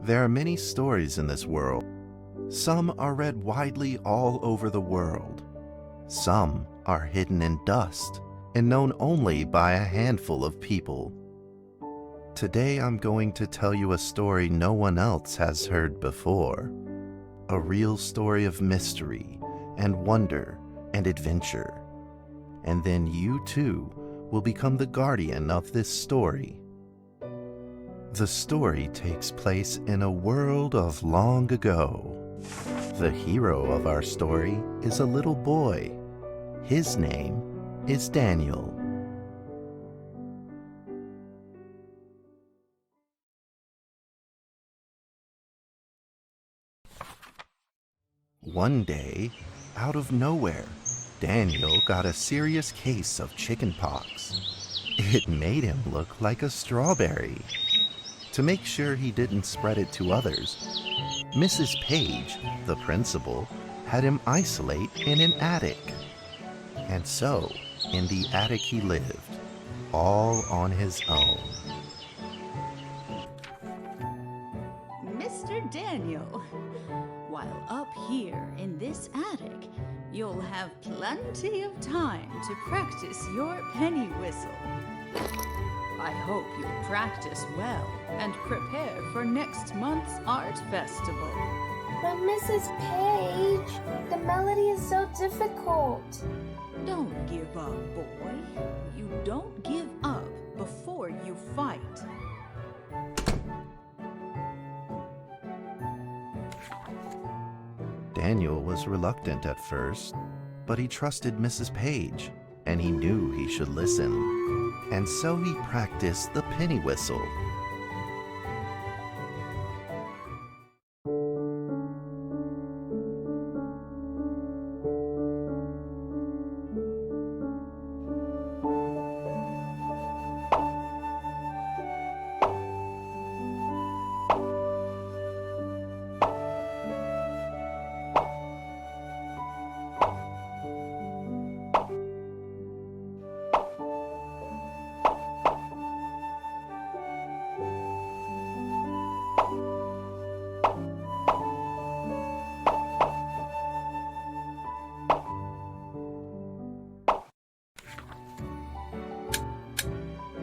There are many stories in this world. Some are read widely all over the world. Some are hidden in dust and known only by a handful of people. Today I'm going to tell you a story no one else has heard before. A real story of mystery and wonder and adventure. And then you too will become the guardian of this story. The story takes place in a world of long ago. The hero of our story is a little boy. His name is Daniel. One day, out of nowhere, Daniel got a serious case of chickenpox. It made him look like a strawberry. To make sure he didn't spread it to others, Mrs. Page, the principal, had him isolate in an attic. And so, in the attic he lived, all on his own. Mr. Daniel, while up here in this attic, you'll have plenty of time to practice your penny whistle. I hope you'll practice well and prepare for next month's art festival. But Mrs. Page, the melody is so difficult. Don't give up, boy. You don't give up before you fight. Daniel was reluctant at first, but he trusted Mrs. Page, and he knew he should listen. And so he practiced the penny whistle.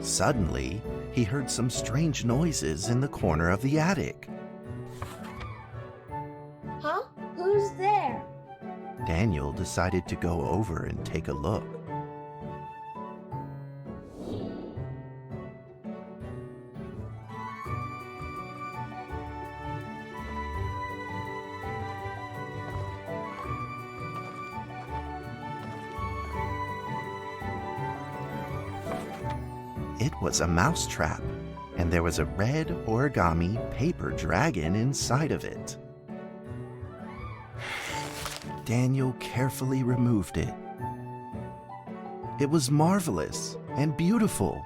Suddenly, he heard some strange noises in the corner of the attic. Huh? Who's there? Daniel decided to go over and take a look. It was a mousetrap, and there was a red origami paper dragon inside of it. Daniel carefully removed it. It was marvelous and beautiful.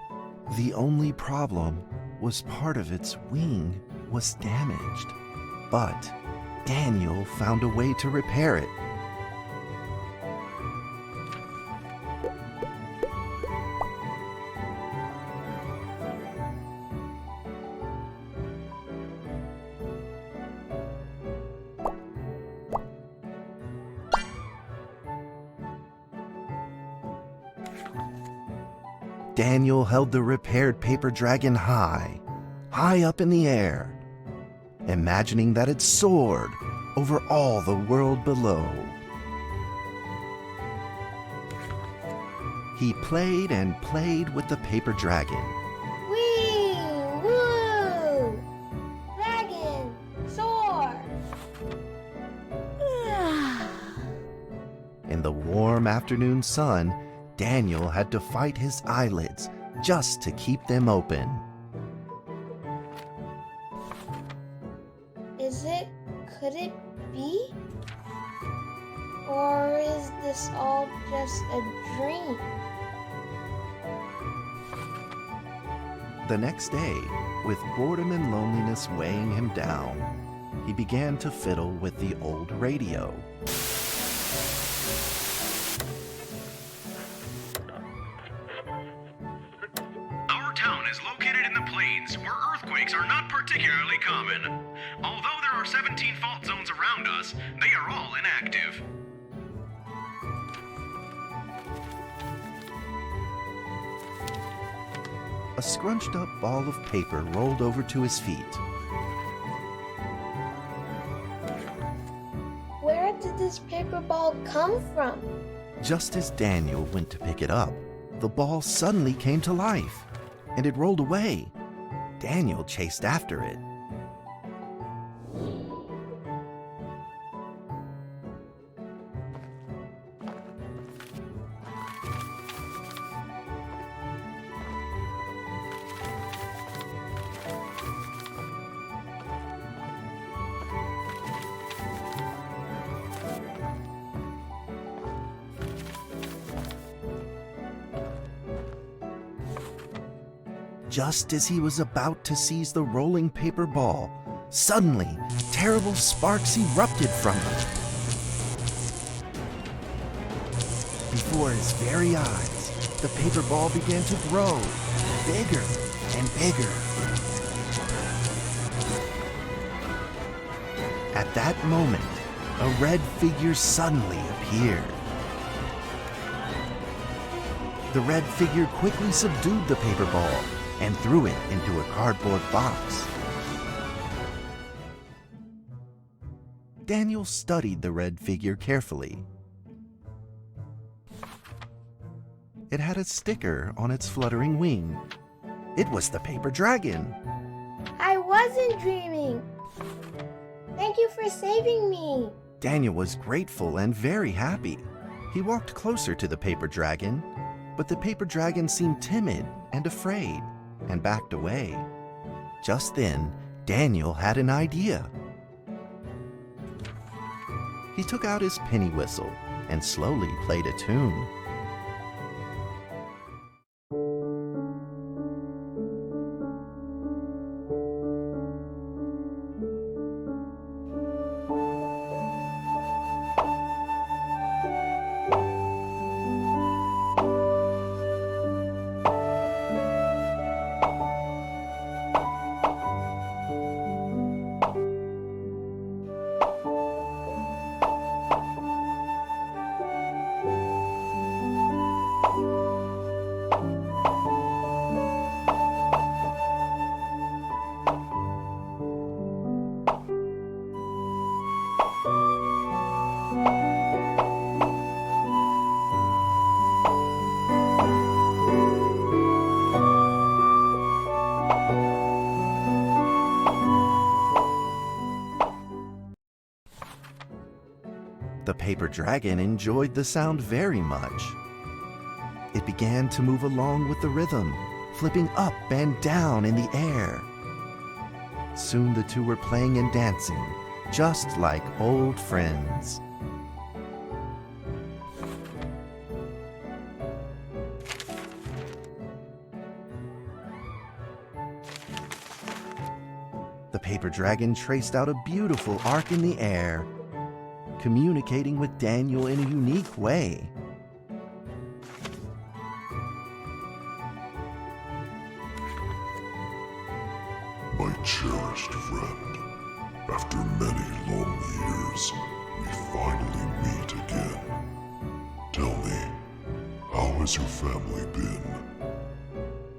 The only problem was part of its wing was damaged, but Daniel found a way to repair it. Daniel held the repaired paper dragon high up in the air, imagining that it soared over all the world below. He played and played with the paper dragon. Wee! Woo! Dragon! Soar! In the warm afternoon sun, Daniel had to fight his eyelids just to keep them open. Could it be? Or is this all just a dream? The next day, with boredom and loneliness weighing him down, he began to fiddle with the old radio. Our town is located in the plains, where earthquakes are not particularly common. Although there are 17 fault zones around us, they are all inactive. A scrunched up ball of paper rolled over to his feet. Where did this paper ball come from? Just as Daniel went to pick it up, the ball suddenly came to life, and it rolled away. Daniel chased after it. Just as he was about to seize the rolling paper ball, suddenly, terrible sparks erupted from it. Before his very eyes, the paper ball began to grow, bigger and bigger. At that moment, a red figure suddenly appeared. The red figure quickly subdued the paper ball and threw it into a cardboard box. Daniel studied the red figure carefully. It had a sticker on its fluttering wing. It was the paper dragon. I wasn't dreaming. Thank you for saving me. Daniel was grateful and very happy. He walked closer to the paper dragon, but the paper dragon seemed timid and afraid and backed away. Just then, Daniel had an idea. He took out his penny whistle and slowly played a tune. The paper dragon enjoyed the sound very much. It began to move along with the rhythm, flipping up and down in the air. Soon the two were playing and dancing, just like old friends. The paper dragon traced out a beautiful arc in the air, communicating with Daniel in a unique way. My cherished friend, after many long years, we finally meet again. Tell me, how has your family been?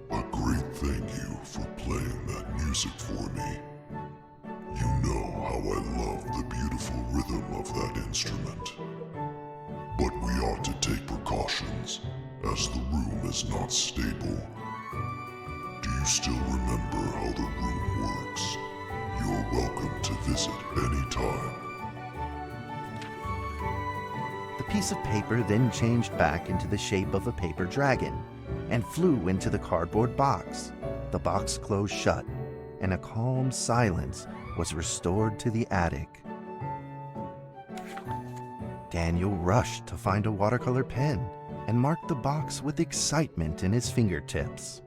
A great thank you for playing that music for me. You know how I love the beautiful rhythm of that instrument. But we ought to take precautions, as the room is not stable. Do you still remember how the room works? You're welcome to visit any time. The piece of paper then changed back into the shape of a paper dragon and flew into the cardboard box. The box closed shut, and a calm silence was restored to the attic. Daniel rushed to find a watercolor pen and marked the box with excitement in his fingertips.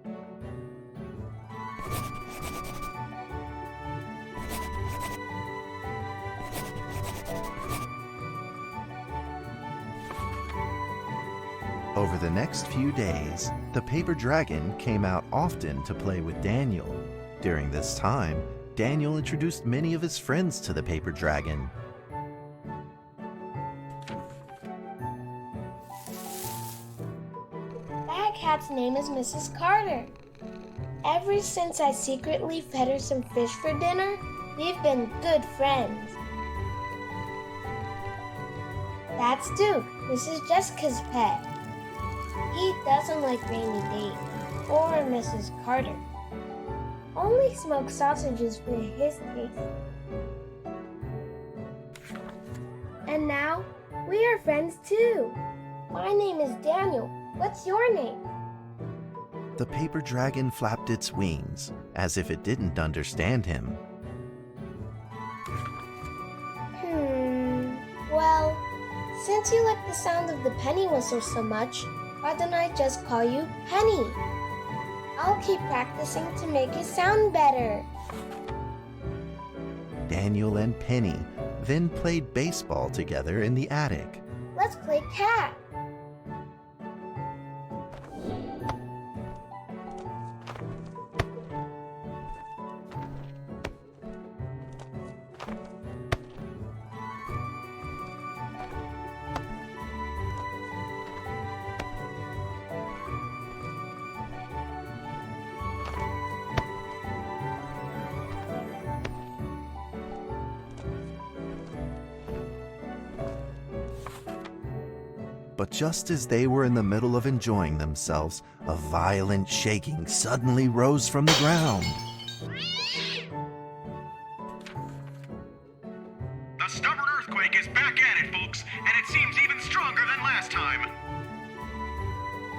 Over the next few days, the paper dragon came out often to play with Daniel. During this time, Daniel introduced many of his friends to the paper dragon. That cat's name is Mrs. Carter. Ever since I secretly fed her some fish for dinner, we've been good friends. That's Duke, Mrs. Jessica's pet. He doesn't like Rainy Day or Mrs. Carter. Only smoked sausages for his taste. And now, we are friends too. My name is Daniel. What's your name? The paper dragon flapped its wings, as if it didn't understand him. Well, since you like the sound of the penny whistle so much, why don't I just call you Penny? I'll keep practicing to make it sound better. Daniel and Penny then played baseball together in the attic. Let's play cat. But just as they were in the middle of enjoying themselves, a violent shaking suddenly rose from the ground. The stubborn earthquake is back at it, folks, and it seems even stronger than last time.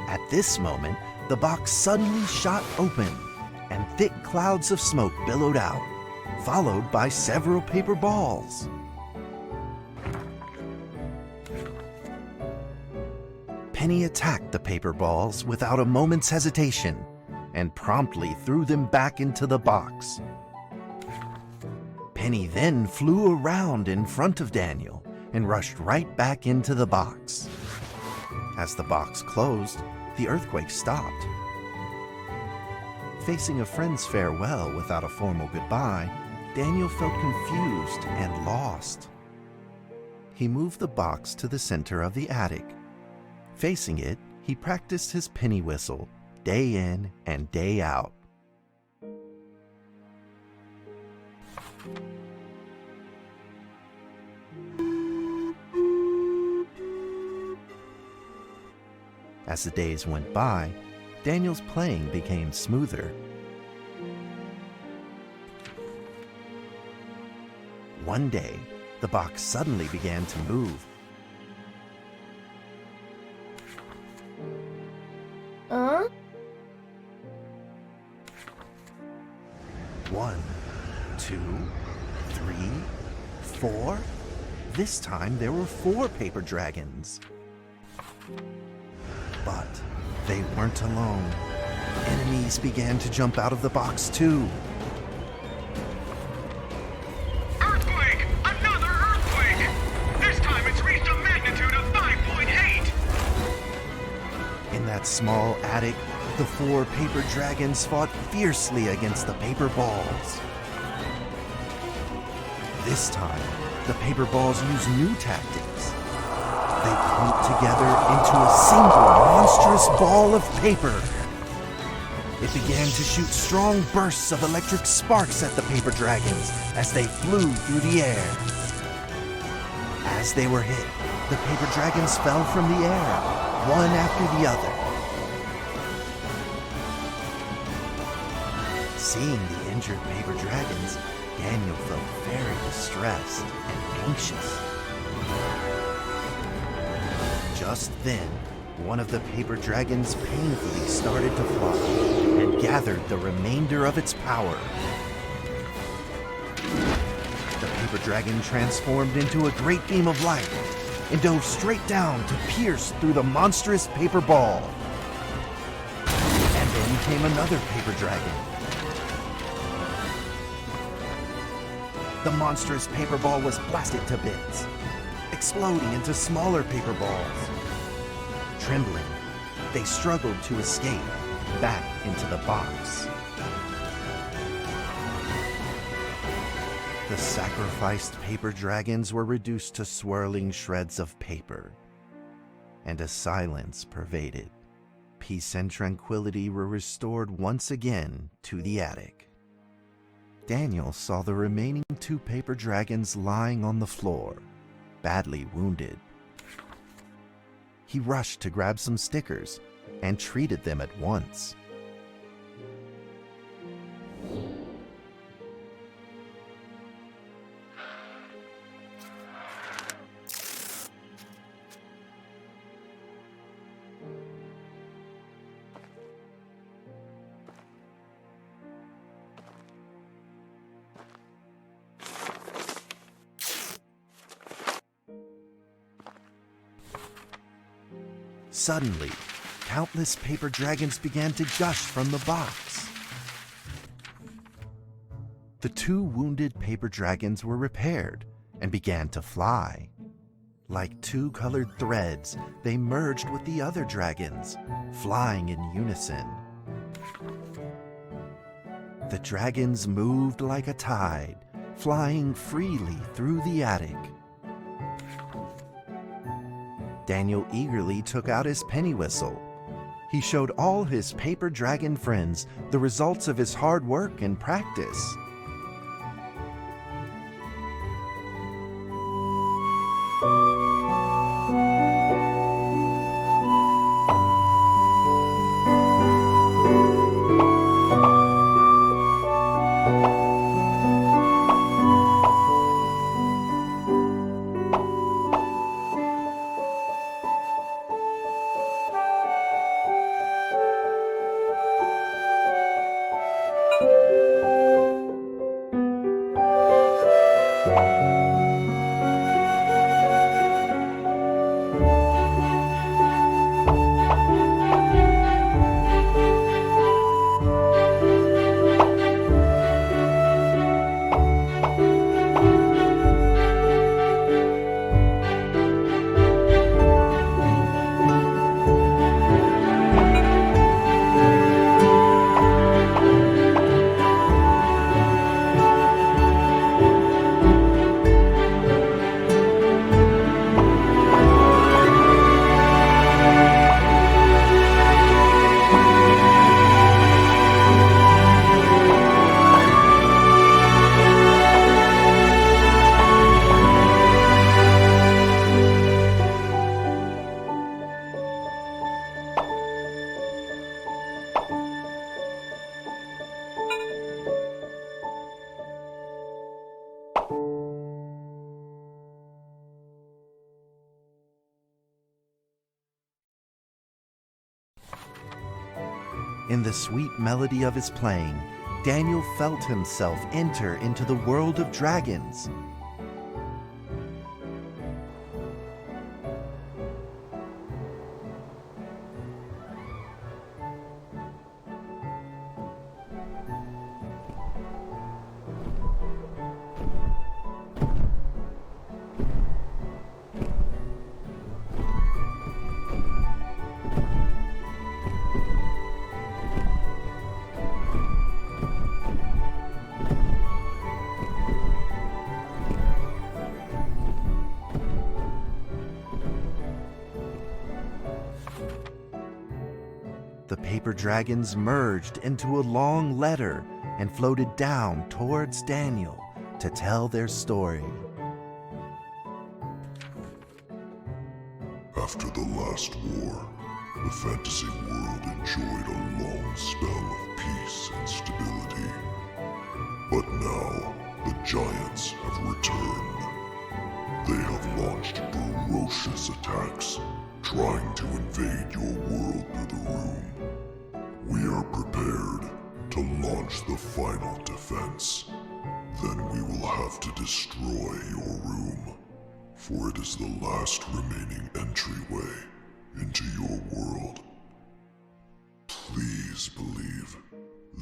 At this moment, the box suddenly shot open, and thick clouds of smoke billowed out, followed by several paper balls. Penny attacked the paper balls without a moment's hesitation and promptly threw them back into the box. Penny then flew around in front of Daniel and rushed right back into the box. As the box closed, the earthquake stopped. Facing a friend's farewell without a formal goodbye, Daniel felt confused and lost. He moved the box to the center of the attic. Facing it, he practiced his penny whistle day in and day out. As the days went by, Daniel's playing became smoother. One day, the box suddenly began to move. Huh? 1, 2, 3, 4. This time there were 4 paper dragons. But they weren't alone. Enemies began to jump out of the box too. Earthquake! Another earthquake! This time it's reached a magnitude of 5.8! In that small attic, the 4 paper dragons fought fiercely against the paper balls. This time, the paper balls used new tactics. They clumped together into a single monstrous ball of paper. It began to shoot strong bursts of electric sparks at the paper dragons as they flew through the air. As they were hit, the paper dragons fell from the air, one after the other. Seeing the injured paper dragons, Daniel felt very distressed and anxious. Just then, one of the paper dragons painfully started to fly and gathered the remainder of its power. The paper dragon transformed into a great beam of light and dove straight down to pierce through the monstrous paper ball. And then came another paper dragon. The monstrous paper ball was blasted to bits, exploding into smaller paper balls. Trembling, they struggled to escape back into the box. The sacrificed paper dragons were reduced to swirling shreds of paper, and a silence pervaded. Peace and tranquility were restored once again to the attic. Daniel saw the remaining 2 paper dragons lying on the floor, badly wounded. He rushed to grab some stickers and treated them at once. Suddenly, countless paper dragons began to gush from the box. The 2 wounded paper dragons were repaired and began to fly. Like 2 colored threads, they merged with the other dragons, flying in unison. The dragons moved like a tide, flying freely through the attic. Daniel eagerly took out his penny whistle. He showed all his paper dragon friends the results of his hard work and practice. In the sweet melody of his playing, Daniel felt himself enter into the world of dragons. The paper dragons merged into a long letter and floated down towards Daniel to tell their story. After the last war, the fantasy world enjoyed a long spell of peace and stability. But now, the giants have returned. They have launched ferocious attacks, trying to invade your world through the room. We are prepared to launch the final defense. Then we will have to destroy your room, for it is the last remaining entryway into your world. Please believe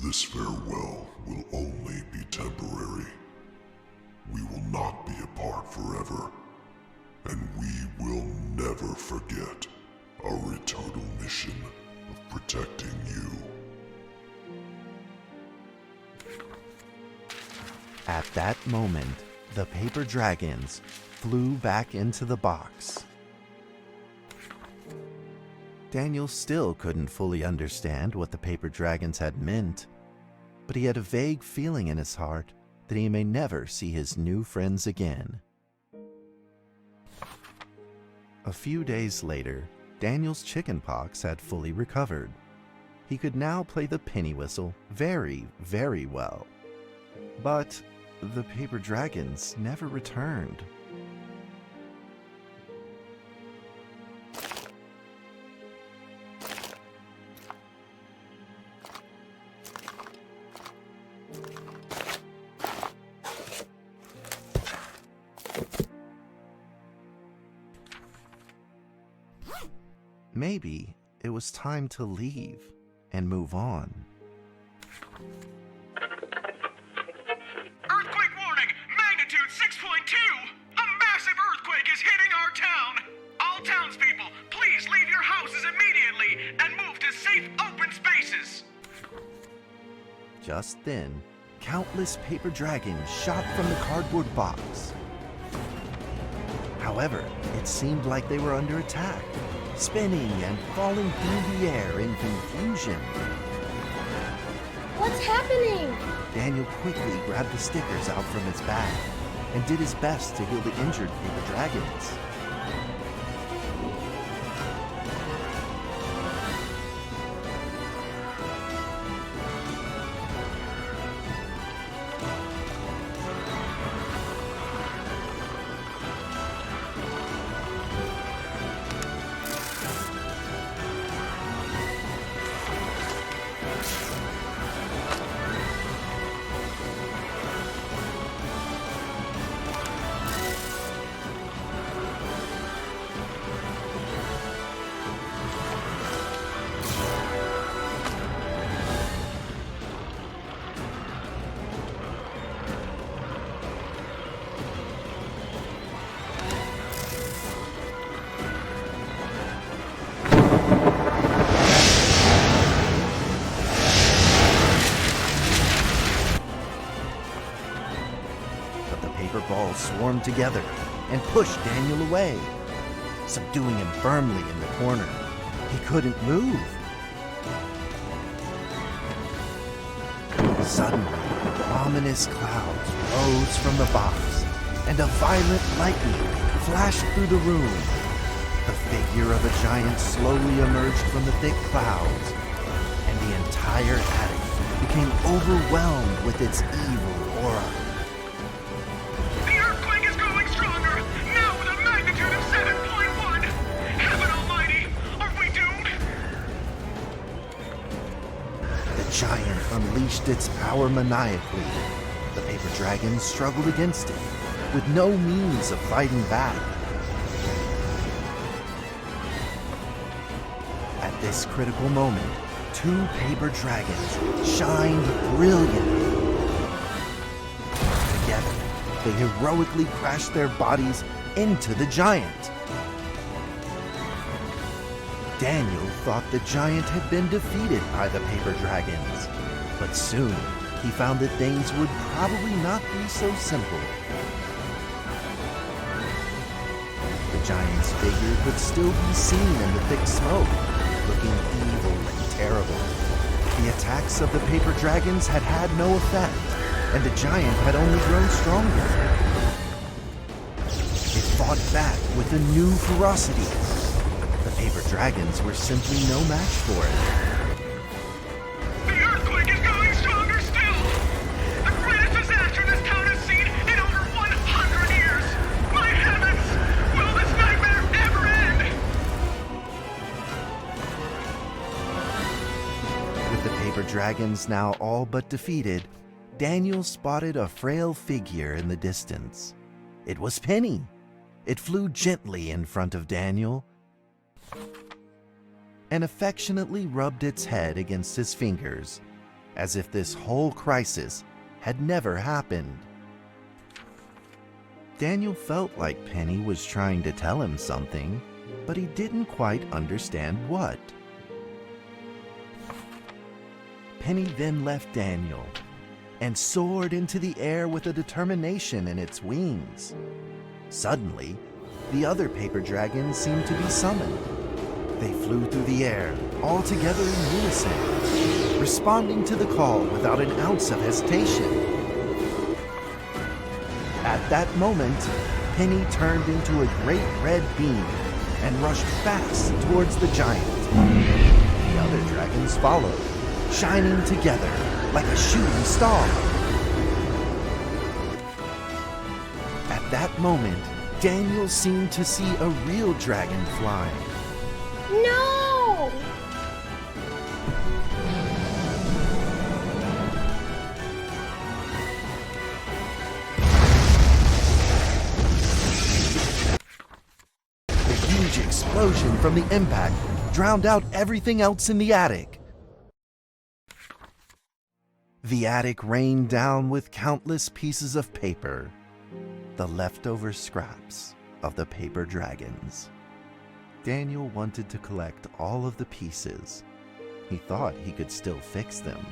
this farewell will only be temporary. We will not be apart forever, and we will never forget our eternal mission of protecting you. At that moment, the paper dragons flew back into the box. Daniel still couldn't fully understand what the paper dragons had meant, but he had a vague feeling in his heart that he may never see his new friends again. A few days later, Daniel's chickenpox had fully recovered. He could now play the penny whistle very, very well. But the paper dragons never returned. Maybe it was time to leave and move on. Earthquake warning! Magnitude 6.2! A massive earthquake is hitting our town! All townspeople, please leave your houses immediately and move to safe open spaces! Just then, countless paper dragons shot from the cardboard box. However, it seemed like they were under attack, spinning and falling through the air in confusion. What's happening? Daniel quickly grabbed the stickers out from his bag and did his best to heal the injured paper dragons. Balls swarmed together and pushed Daniel away, subduing him firmly in the corner. He couldn't move. Suddenly, ominous clouds rose from the box, and a violent lightning flashed through the room. The figure of a giant slowly emerged from the thick clouds, and the entire attic became overwhelmed with its evil aura. unleashed its power maniacally. The paper dragon struggled against it, with no means of fighting back. At this critical moment, two paper dragons shined brilliantly. Together, they heroically crashed their bodies into the giant. Daniel thought the giant had been defeated by the paper dragons, but soon he found that things would probably not be so simple. The giant's figure could still be seen in the thick smoke, looking evil and terrible. The attacks of the paper dragons had had no effect, and the giant had only grown stronger. It fought back with a new ferocity. The paper dragons were simply no match for it. The earthquake is going stronger still! The greatest disaster this town has seen in over 100 years! My heavens! Will this nightmare ever end? With the paper dragons now all but defeated, Daniel spotted a frail figure in the distance. It was Penny. It flew gently in front of Daniel and affectionately rubbed its head against his fingers, as if this whole crisis had never happened. Daniel felt like Penny was trying to tell him something, but he didn't quite understand what. Penny then left Daniel and soared into the air with a determination in its wings. Suddenly, the other paper dragons seemed to be summoned. They flew through the air, all together in unison, responding to the call without an ounce of hesitation. At that moment, Penny turned into a great red beam and rushed fast towards the giant. The other dragons followed, shining together like a shooting star. At that moment, Daniel seemed to see a real dragon flying. No! The huge explosion from the impact drowned out everything else in the attic. The attic rained down with countless pieces of paper, the leftover scraps of the paper dragons. Daniel wanted to collect all of the pieces. He thought he could still fix them.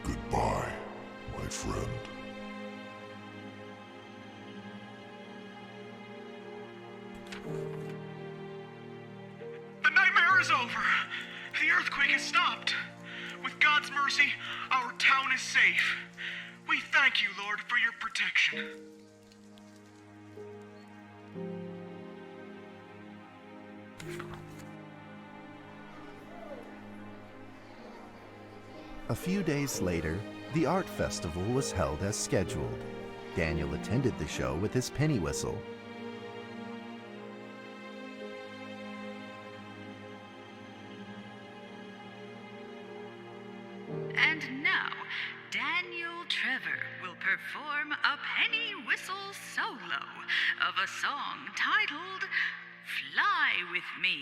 Goodbye, my friend. The nightmare is over. The earthquake has stopped. With God's mercy, our town is safe. We thank you, Lord, for your protection. A few days later, the art festival was held as scheduled. Daniel attended the show with his penny whistle. Trevor will perform a penny whistle solo of a song titled Fly With Me.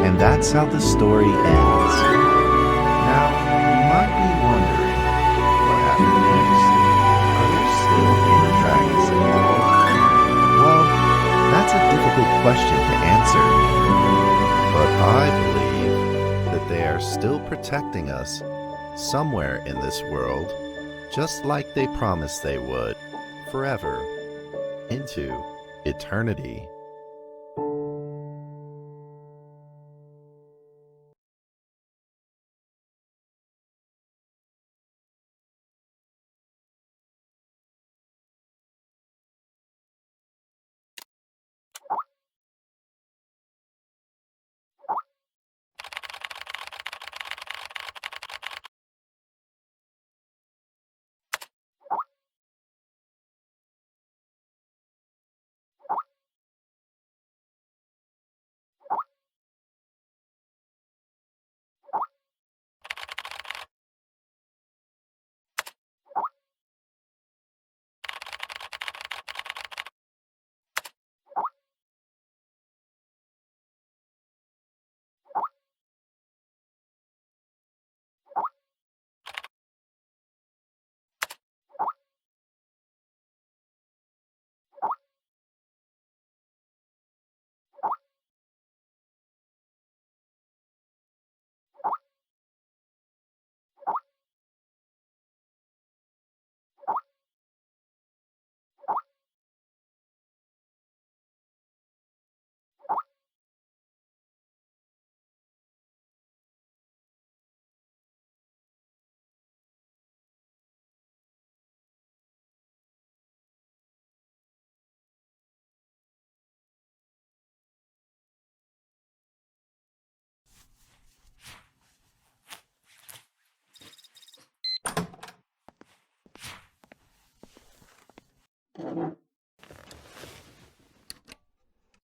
And that's how the story ends. Now, you might be wondering, what happened next? Are there still inner dragons in the world? Well, that's a difficult question to answer. But I believe that they are still protecting us somewhere in this world, just like they promised they would, forever, into eternity.